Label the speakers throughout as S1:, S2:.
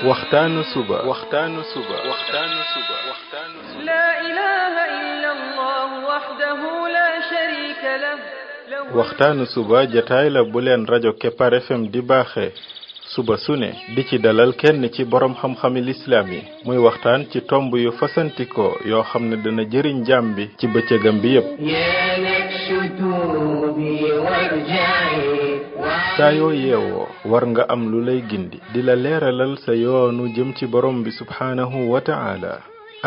S1: waxtaanu suba
S2: لا إله إلا الله وحده لا شريك له
S1: waxtaanu suba jataay la bu leen rajo Kepar FM di baaxee suba su ne di ci dalal kenn ci borom xam-xami lislaam yi muy waxtaan ci tomb yu fasantikoo yoo xam ne dana jëriñ jaam bi ci bëccëgam bi yépp saa yoo yeewoo war nga am lu lay gindi di la leeralal sa yoonu jëm ci borom bi subhaanahu wa ta'ala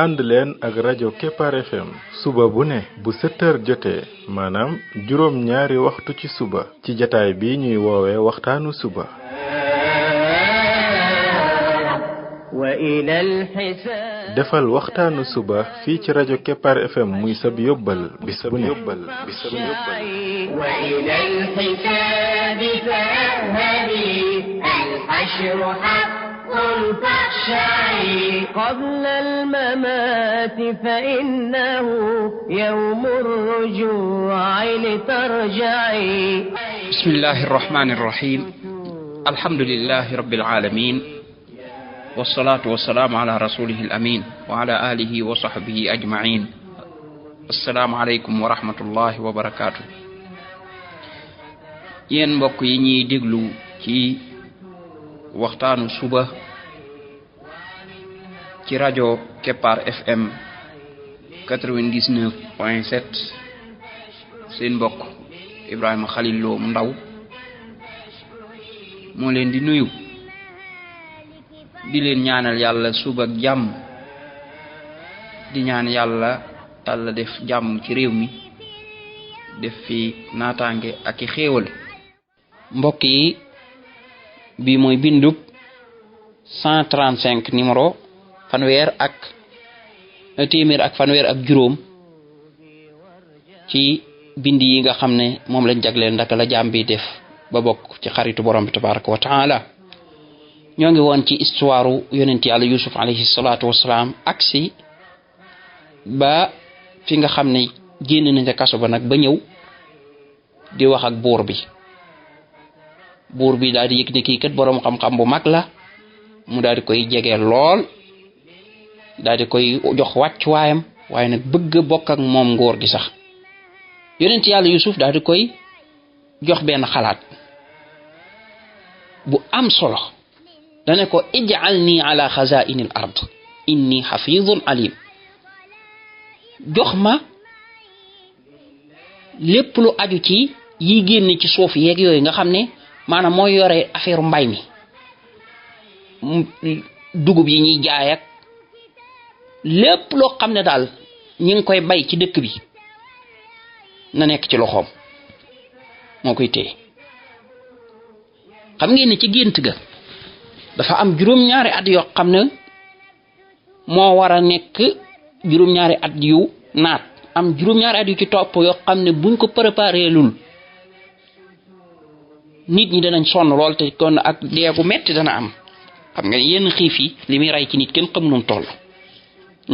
S1: ànd leen ak rajo Kepar FM suba bu ne bu 7 heures jotee maanaam juróom ñaari waxtu ci suba ci jataay bi ñuy woowee waxtaanu suba defal waxtaanu suba fii ci rajo Kepar FM muy sab yóbbal bis bu ne
S2: قبل الممات فإنه يوم الرجوع لترجعي
S3: بسم الله الرحمن الرحيم الحمد لله رب العالمين والصلاة والسلام على رسوله الأمين وعلى آله وصحبه أجمعين السلام عليكم ورحمة الله وبركاته yéen mbokk yi ñuy déglu ci waxtaanu suba ci rajo Kepar FM 99.7 seen mbokk Ibrahima Khalil Lo mu ndaw moo leen di nuyu di leen ñaanal yàlla suba ak jàmm di ñaan yàlla def jàmm ci réew mi def fi naataange ak i xéewal mbokk yi bi mooy bindub 135 numéro fanweer ak téeméer ak fanweer ak juróom ci bind yi nga xam ne moom lañ jagleel ndaka la jaam bi def ba bokk ci xaritu borom bi tabaraka wa taala ñoo ngi woon ci histoire yonent yàlla Yusuf alayhi salaatu wasalaam aksi ba fi nga xam ne génn na ca kaso ba nag ba ñëw di wax ak buur bi daal di yëg ne kii kat borom xam-xam bu mag la mu daal di koy jege lool daal di koy jox wàccuwaayam waaye nag bëgg bokk ak moom nguur gi sax yonent yàlla Yusuf daal di koy jox benn xalaat bu am solo dane ko ij'alni ala xazaa'inil ard inni xafizun alim jox ma lépp lu aju ci yi génn ci suuf yeeg yooyu nga xam ne maanaam mooy yore affaire mbay mi dugub yi ñuy jaay ak lépp loo xam ne daal ñi ngi koy bay ci dëkk bi na nekk ci loxoom moo koy téye xam ngeen ne ci gént ga dafa am juróom-ñaari at yoo xam ne moo war a nekk juróom-ñaari at yu naat am juróom-ñaari at yu ci topp yoo xam ne buñ ko préparé lul nit ñi danañ sonn lool te kon ak deegu metti dana am xam nga yenn xiif yi li muy rey ci nit kenn xamu nu toll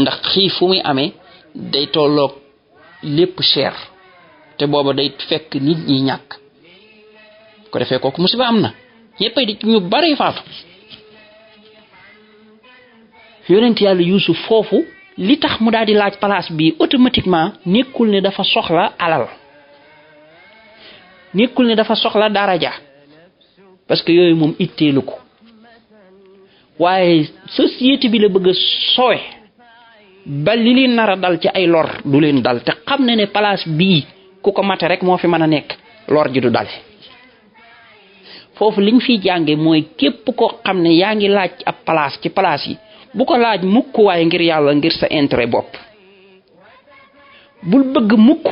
S3: ndax xiif fu muy amee day tolloog lépp cher te booba day fekk nit ñi ñàkk ko defee kooku musiba am na ñëppay di ñu bari faatu yonent yàlla Yuusuf foofu li tax mu daal di laaj place bi automatiquement nekkul ne dafa soxla alal nekkul ne dafa soxla daraja parce que yooyu moom itteelu ko waaye société bi la bëgg a sowe ba li leen nar a dal ci ay lor du leen dal te xam ne place bii ku ko mate rek moo fi mën a nekk lor ji du dal foofu liñ fiy jànge mooy képp koo xam ne yaa ngi laaj ab place ci place yi bu ko laaj mukk waaye ngir yàlla ngir sa intérêt bopp bul bëgg mukk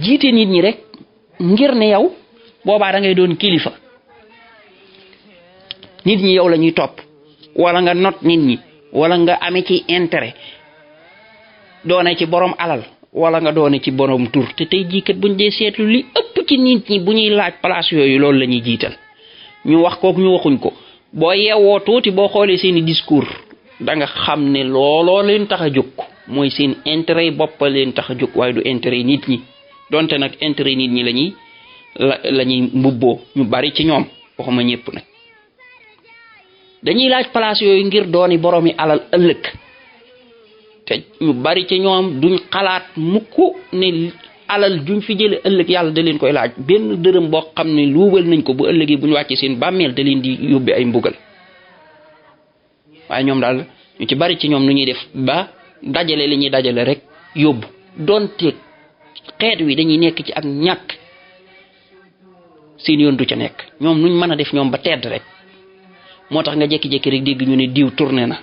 S3: jiite nit ñi rek ngir ne yow boobaa da ngay doon kilifa nit ñi yow la ñuy topp wala nga not nit ñi wala nga amee ci intérêt doone ci borom alal wala nga doone ci borom tur te tey jii kat buñ dee seetlu li ëpp ci nit ñi bu ñuy laaj place yooyu loolu la ñuy jiital ñu wax kook ñu waxuñ ko boo yeewoo tuuti boo xoolee seeni discours da nga xam ne looloo leen tax a jóg mooy seen intérêt yi bopp leen tax a jóg waaye du intérêt nit ñi donte nag intérêt nit ñi la ñuy mbubboo ñu bari ci ñoom waxuma ñëpp nag dañuy laaj place yooyu ngir dooni boroomi alal ëllëg te ñu bari ci ñoom duñ xalaat mukk ne alal juñ fi jële ëllëg yàlla da leen koy laaj benn dërëm boo xam ne luubal nañ ko bu ëllëgee bu ñu wàccee seen bàmmeel da leen di yóbbe ay mbugal waaye ñoom daal ñu ci bari ci ñoom nu ñuy def ba dajale li ñuy dajale rek yóbbu donte xeet wi dañuy nekk ci ak ñàkk seen yoon du ca nekk ñoom nuñ mën a def ñoom ba tedd rek moo tax nga jékki-jékki rek dégg ñu ne diw tourné na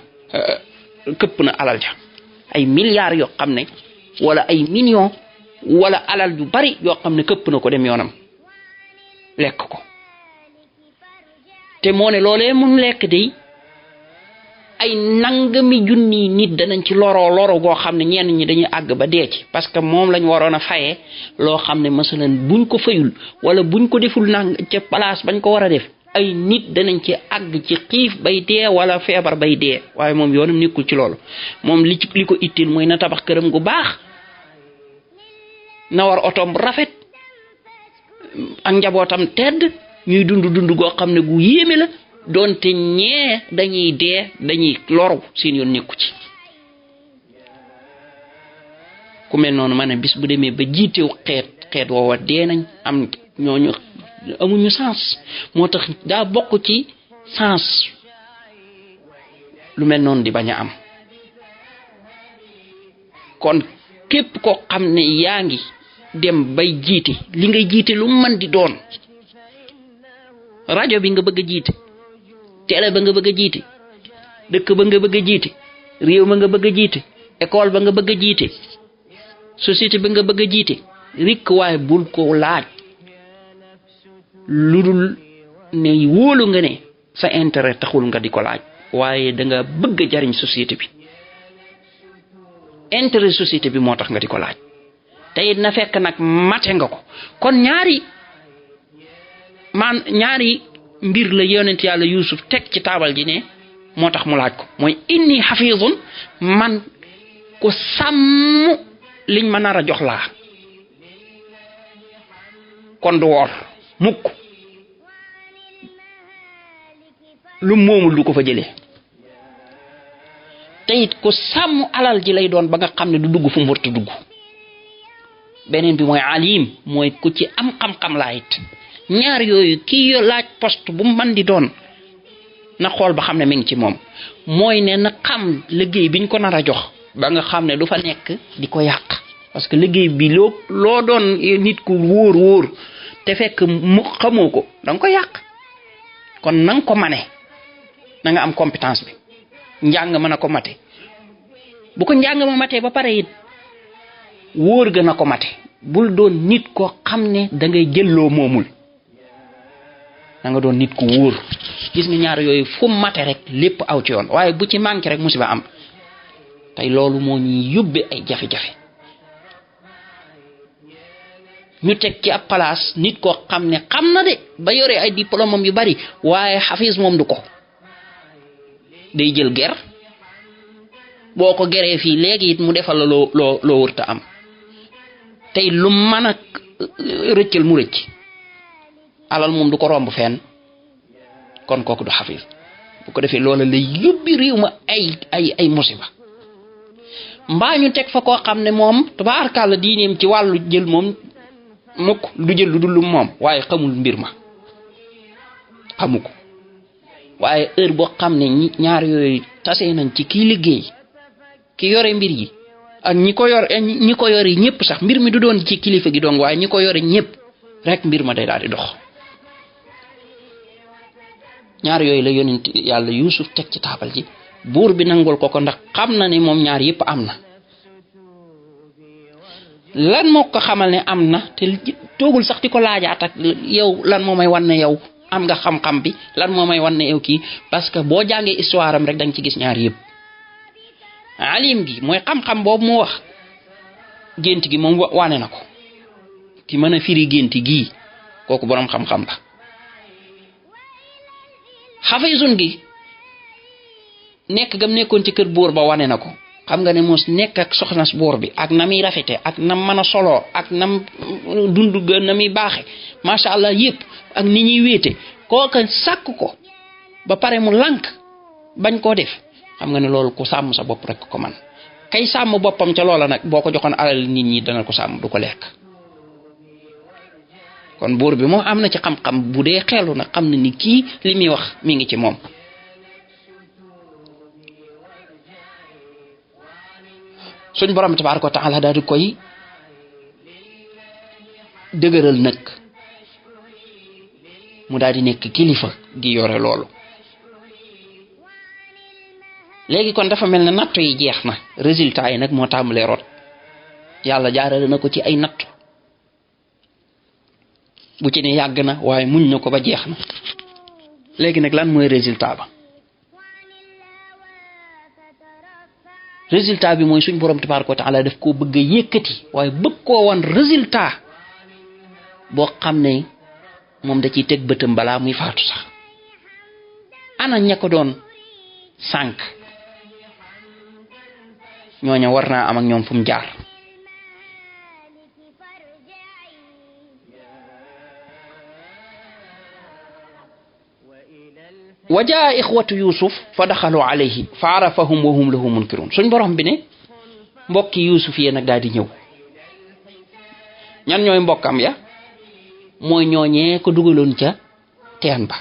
S3: këpp na alal ja ay milliards yoo xam ne wala ay millions wala alal ju bari yoo xam ne këpp na ko dem yoonam lekk ko te moo ne loolee mun lekk de ay nangami junni nit danañ ci loro goo xam ne ñenn ñi dañuy àgg ba dee ci parce que moom lañ waroon a fayee loo xam ne masalan buñ ko fayul wala buñ ko deful nang ca place bañ ko war a def ay nit danañ ci àgg ci xiif bay dee wala feebar bay dee waaye moom yoonam nekkul ci loolu moom li ko itteel mooy na tabax këram gu baax na war otoom rafet ak njabootam tedd ñuy dund goo xam ne gu yéeme la doonte ñee dañuy dee dañuy loru seen yoon nekku ci ku mel noonu ma ne bis bu demee ba jiitew xeet woowa dee nañ am ñooñu amuñu sens moo tax daa bokk ci sens lu mel noonu di bañ a am kon képp koo xam ne yaa ngi dem bay jiite li ngay jiite lu mën di doon rajo bi nga bëgg a jiite télé ba nga bëgg a jiite dëkk ba nga bëgg a jiite réew ma nga bëgg a jiite école ba nga bëgg a jiite société ba nga bëgg a jiite rikk waaye bul ko laaj lu dul ne wóolu nga ne sa intérêt taxul nga di ko laaj waaye da nga bëgg a jariñ société bi intérêt société bi moo tax nga di ko laaj te it na fekk nag mate nga ko kon ñaari mbir la yonent yàlla Yuusuf teg ci taabal ji ne moo tax mu laaj ko mooy inni xafizun man ku sàmm liñ ma nar a jox laa kon du woor mukk lu moomul du ko fa jëlee te it ku sàmm alal ji lay doon ba nga xam ne du dugg fu mu warta dugg beneen bi mooy alim mooy ku ci am xam-xam laa it ñaar yooyu kii yo laaj poste bu man di doon na xool ba xam ne mi ngi ci moom mooy ne na xam liggéey biñ ko nar a jox ba nga xam ne du fa nekk di ko yàq parce que liggéey bi loo doon nit ku wóor te fekk mu xamoo ko danga ko yàq kon na nga ko mane na nga am compétence bi njàng mën a ko mate bu ko njàng ma matee ba pare it wóor ga na ko mate bul doon nit koo xam ne da ngay jëlloo moomul da nga doon nit ku wóor gis nga ñaar yooyu fu mate rek lépp aw ci yoon waaye bu ci manqué rek musiba am tey loolu moo ñuy yóbbe ay jafe-jafe ñu teg ci ab place nit koo xam ne xam na de ba yore ay diplôme yu bari waaye xafiis moom du ko day jël ger boo ko geree fii léegi it mu defal la loo wërta am tey lu mën a rëccal mu rëcc alal moom du ko romb fenn kon kooku du xafiis bu ko defee loola lay yóbbi réew ma ay musiba mbaa ñu teg fa koo xam ne moom tabaarkàlla diineem ci wàllu jël moom mukk du jël lu dul moom waaye xamul mbir ma xamu ko waaye heure boo xam ne ñaar yooyu tase nañ ci kii liggéey ki yore mbir yi ak ñi ko yore ñëpp sax mbir mi du doon ci kilifa gi dong waaye ñi ko yore ñëpp rek mbir ma day daal di dox ñaar yooyu la yonent yàlla Yuusuf teg ci taabal ji buur bi nangul ko ndax xam na ne moom ñaar yëpp am na lan moo ko xamal ne am na te toogul sax di ko laajaat ak yow lan moo may wan ne yow am nga xam-xam bi lan moo may wan ne yow kii parce que boo jàngee histoire am rek da nga ci gis ñaar yëpp alim gi mooy xam-xam boobu mu wax gént gi moom wane na ko ki mën a firi gént gii kooku boroom xam-xam la xafisun gi nekk gam nekkoon ci kër buur ba wane na ko xam nga ne mos nekk ak soxnas buur bi ak na muy rafete ak nam mën a soloo ak nam dund ga na muy baaxe macha allah yëpp ak ni ñuy wéete kooka sàkk ko ba pare mu lànk bañ koo def xam nga ne loolu ku sàmm sa bopp rek ko man kay sàmm boppam ca loola nag boo ko joxoon alal nit ñi dana ko sàmm du ko lekk. kon buur bi moom am na ci xam-xam bu dee xelu nag xam na ni kii li muy wax mi ngi ci moom. suñ borom tabaaraka wa taala daal di koy dëgëral nag mu daal di nekk kilifa di yore loolu. léegi kon dafa mel ne nattu yi jeex na résultat yi nag moo tàmbalee rot yàlla jaarale na ko ci ay nattu bu ci ne yàgg na waaye muñ na ko ba jeex na. léegi nag lan mooy résultat ba? résultat bi mooy suñ borom tabaaraka wa taala daf koo bëgg a yëkkati waaye bëgg koo wan résultat boo xam ne moom da ciy teg bëtam balaa muy faatu sax. ana ña ko doon sànq ñooña war naa am ak ñoom fu mu jaar. wa jaa ixwatu yusuf fa daxalu alayhi fa arafahum wa hum lahu munkirun. suñ borom bi ne mbokki yusuf yee nag daal di ñëw. ñan ñooy mbokkam ya? mooy ñooñee ko dugaloon ca teen ba.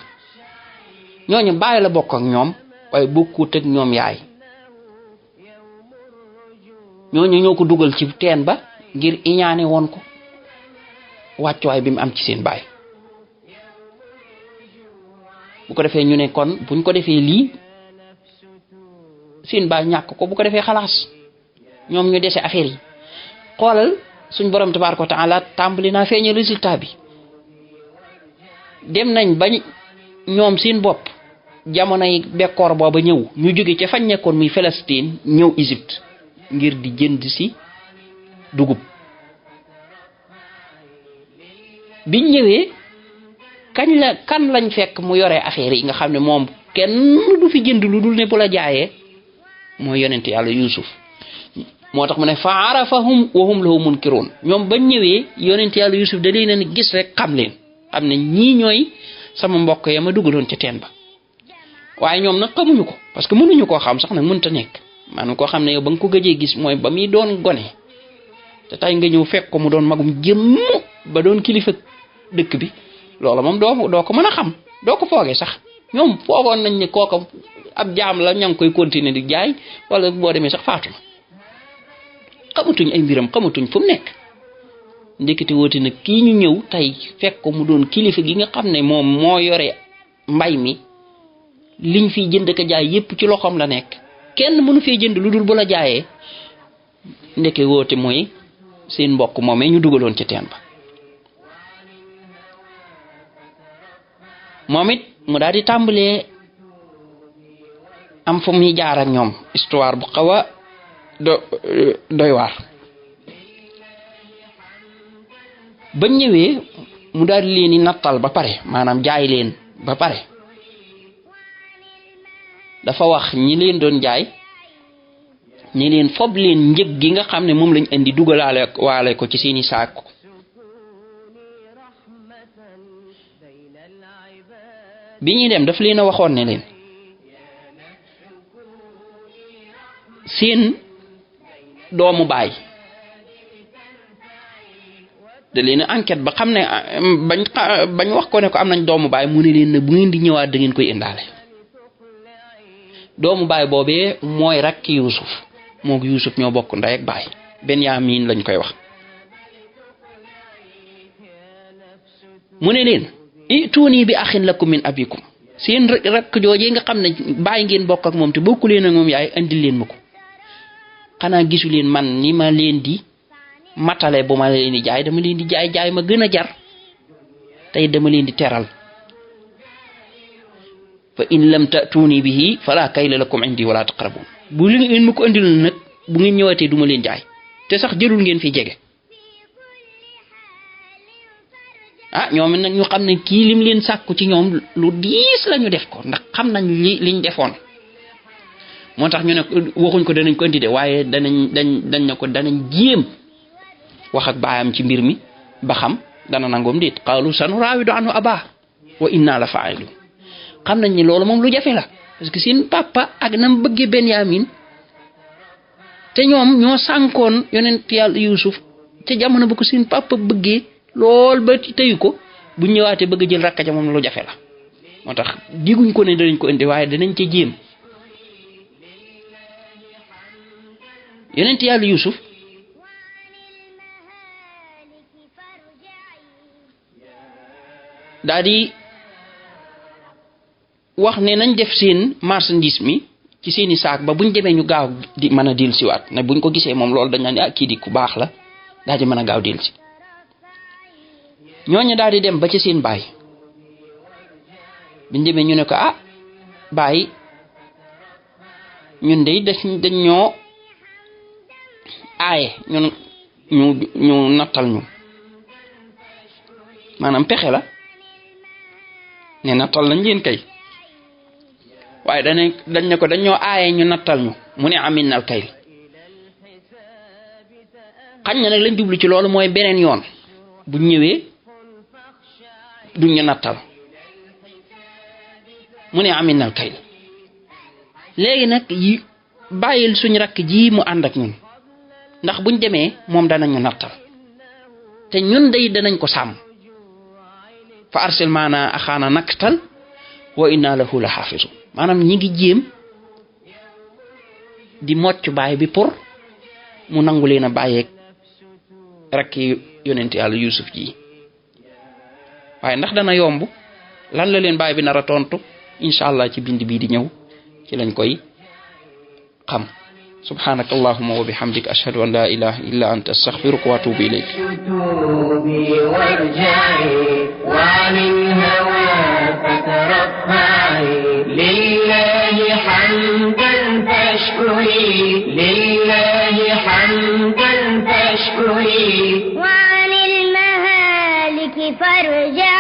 S3: ñooñu bàyyi la bokk ak ñoom waaye bokkut ak ñoom yaay. ñooñu ñoo ko dugal ci teen ba ngir iñaane woon ko wàccuwaay bi mu am ci seen baay. bu ko defee ñu ne kon buñ ko defee lii seen baay ñàkk ko bu ko defee xalaas ñoom ñu dese affaire yi. xoolal suñ borom tabaaraka wa taala tàmbali naa feeñal résultat bi. dem nañ ba ñoom seen bopp jamonoy bekkoor booba ñëw ñu jóge ca fañ nekkoon muy Palestine ñëw Égypte ngir di jënd si dugub. biñ ñëwee kan lañ fekk mu yore affaire yi nga xam ne moom kenn du fi jënd lu dul ne bu la jaayee mooy yonent yàlla Yuusuf. moo tax mu ne fa arafahum wa hum lahu munkirun. ñoom bañ ñëwee yonent yàlla Yuusuf da leen a gis rek xam leen xam ne ñii ñooy sama mbokk ya ma dugaloon ca teen ba. waaye ñoom nag xamuñu ko parce que mënuñu koo xam sax nag mënta nekk. maanaam koo xam ne yow ba nga ko gëjee gis mooy ba muy doon gone te tey nga ñëw fekk ko mu doon magum jëmm ba doon kilifa dëkk bi loola moom doo ko mën a xam doo ko foogee sax. ñoom foogoon nañ ne kooka ab jaam la ña ngi koy continuer di jaay wala boo demee sax faatu na. xamatuñ ay mbiram xamatuñ fu mu nekk. ndekete woote nag kii ñu ñëw tey fekk ko mu doon kilifa gi nga xam ne moom moo yore mbay mi liñ fiy jënd ka jaay yépp ci loxoom la nekk. kenn mënu fee jënd lu dul bu la jaayee. ndeke woote mooy seen mbokk moomee ñu dugaloon ci teen ba. moom it mu daal di tàmbalee am fu muy jaar ak ñoom histoire bu xaw a doy waar. ba ñëwee mu daal di leen di nattal ba pare maanaam jaay leen ba pare. dafa wax ñi leen doon jaay ñi leen fob leen njëg gi nga xam ne moom lañ indi dugalaale waale ko ci seeni saako. bi ñuy dem daf leen a waxoon ne leen seen doomu baay da leen a enquête ba xam ne bañ wax ko ne ko am nañ doomu baay mu ne leen ne bu ngeen di ñëwaat da ngeen koy indaale. doomu baay boobee mooy rakki Yuusuf moog Yuusuf ñoo bokk ndey ak baay Benyamin lañ koy wax. mu ne leen ituuni bi axin lakum min abikum seen rakk joojee nga xam ne baay ngeen bokk ak moom te bokku leen ak moom yaay andil leen ma ko. xanaa gisu leen man ni ma leen di matale bu ma leen di jaay dama leen di jaay ma gën a jar tey dama leen di teral. fa in lam ta'tuuni bihi fala kayla lakum indi wala taqrabun. bu ngeen ma ko andil nag bu ngeen ñëwaatee duma leen jaay te sax jëlul ngeen fi jege. ñoom nag ñu xam ne kii lim leen sàkku ci ñoom lu diis lañu def ko ndax xam nañ liñ defoon. moo tax ñu ne waxuñ ko danañ ko indi de waaye dañ ne ko danañ jéem wax ak baayam ci mbir mi ba xam dana nangoom déet. qaalu sanuraawidu anhu abaa wa inna la faa'ilun. xam nañ ni loolu moom lu jafe la parce que seen papa ak nam bëggee Benyamin te ñoom ñoo sànkoon yonent yàlla Yuusuf ca jamono ba ko seen papa bëggee lool ba teyu ko bu ñëwaatee bëgg jël rakka ja moom lu jafe la moo tax diguñ ko ne danañ ko indi waaye danañ ca jéem yonent yàlla Yuusuf daa di wax ne nañ def seen marchandise mi ci seeni saak ba buñ demee ñu gaaw di mën a dil siwaat ne buñ ko gisee moom loolu dañ naan ah kii di ku baax la daal di mën a gaaw dil si ñooñu daal di dem ba ci seen baay biñ demee ñu ne ko ah baay ñun de dañ ñoo aaye ñu nattal ñu maanaam pexe la ne nattal lañ leen kay waaye dañ ne ko dañoo aaye ñu nattal ñu mu ne amin nal kayl xañ na nag lañ jublu ci loolu mooy beneen yoon bu ñëwee duñ ñu nattal mu ne amin nal kayl léegi nag bàyyil suñ rakk ji mu ànd ak ñun ndax buñ demee moom danañu nattal te ñun day danañ ko sàmm fa arsil maana axaana naktal wa inna lahu la xaafisu maanaam ñi ngi jéem di mocc baay bi pour mu nangu leen a bàyyeeg rakki yonent yàlla Yuusuf ji waaye ndax dana yomb lan la leen baay bi nar a tontu incha allah ci bind bii di ñëw ci lañ koy xam سبحانك اللهم وبحمدك أشهد أن لا إله إلا أنت أستغفرك وأتوب إليك
S4: وارجعي وعن الهوى فترفعي لله حمدا فاشكري لله حمدا فاشكري وعن المهالك فارجعي